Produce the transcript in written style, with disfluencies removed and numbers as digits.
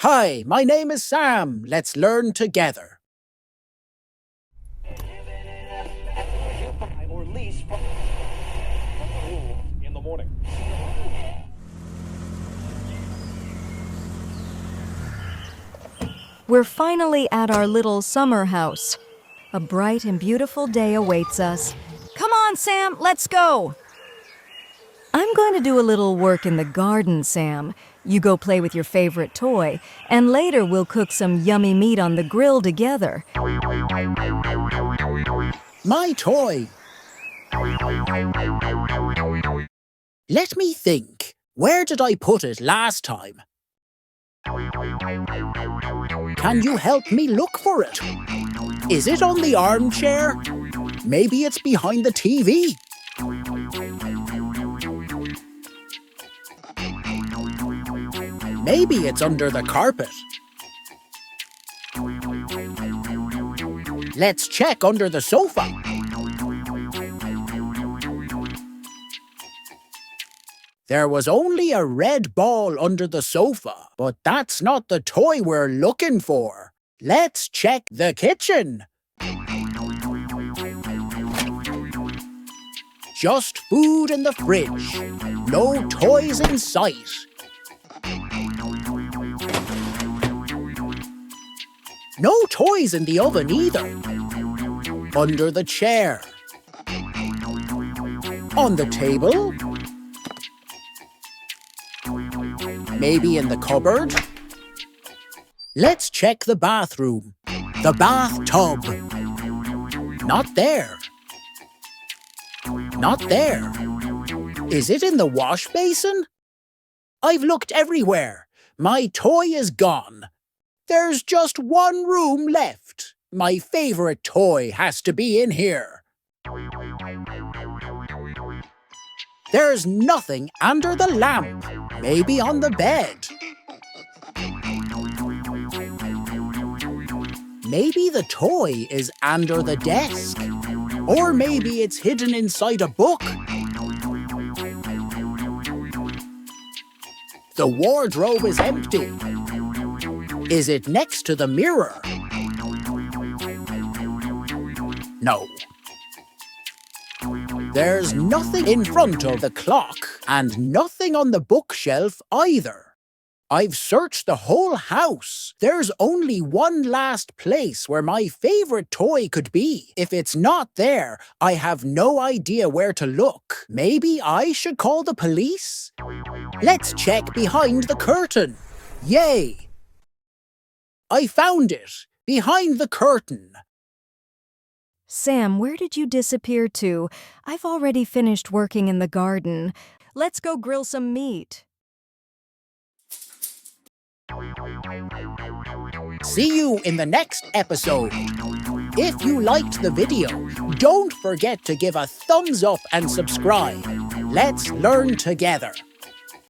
Hi, my name is Sam. Let's learn together. Or lease in the morning. We're finally at our little summer house. A bright and beautiful day awaits us. Come on, Sam, let's go! I'm going to do a little work in the garden, Sam. You go play with your favorite toy, and later we'll cook some yummy meat on the grill together. My toy. Let me think. Where did I put it last time? Can you help me look for it? Is it on the armchair? Maybe it's behind the TV. Maybe it's under the carpet. Let's check under the sofa. There was only a red ball under the sofa, but that's not the toy we're looking for. Let's check the kitchen. Just food in the fridge. No toys in sight. No toys in the oven either. Under the chair. On the table. Maybe in the cupboard. Let's check the bathroom. The bathtub. Not there. Not there. Is it in the wash basin? I've looked everywhere. My toy is gone. There's just one room left. My favorite toy has to be in here. There's nothing under the lamp. Maybe on the bed. Maybe the toy is under the desk. Or maybe it's hidden inside a book. The wardrobe is empty. Is it next to the mirror? No. There's nothing in front of the clock and nothing on the bookshelf either. I've searched the whole house. There's only one last place where my favorite toy could be. If it's not there, I have no idea where to look. Maybe I should call the police? Let's check behind the curtain. Yay! I found it, behind the curtain. Sam, where did you disappear to? I've already finished working in the garden. Let's go grill some meat. See you in the next episode. If you liked the video, don't forget to give a thumbs up and subscribe. Let's learn together.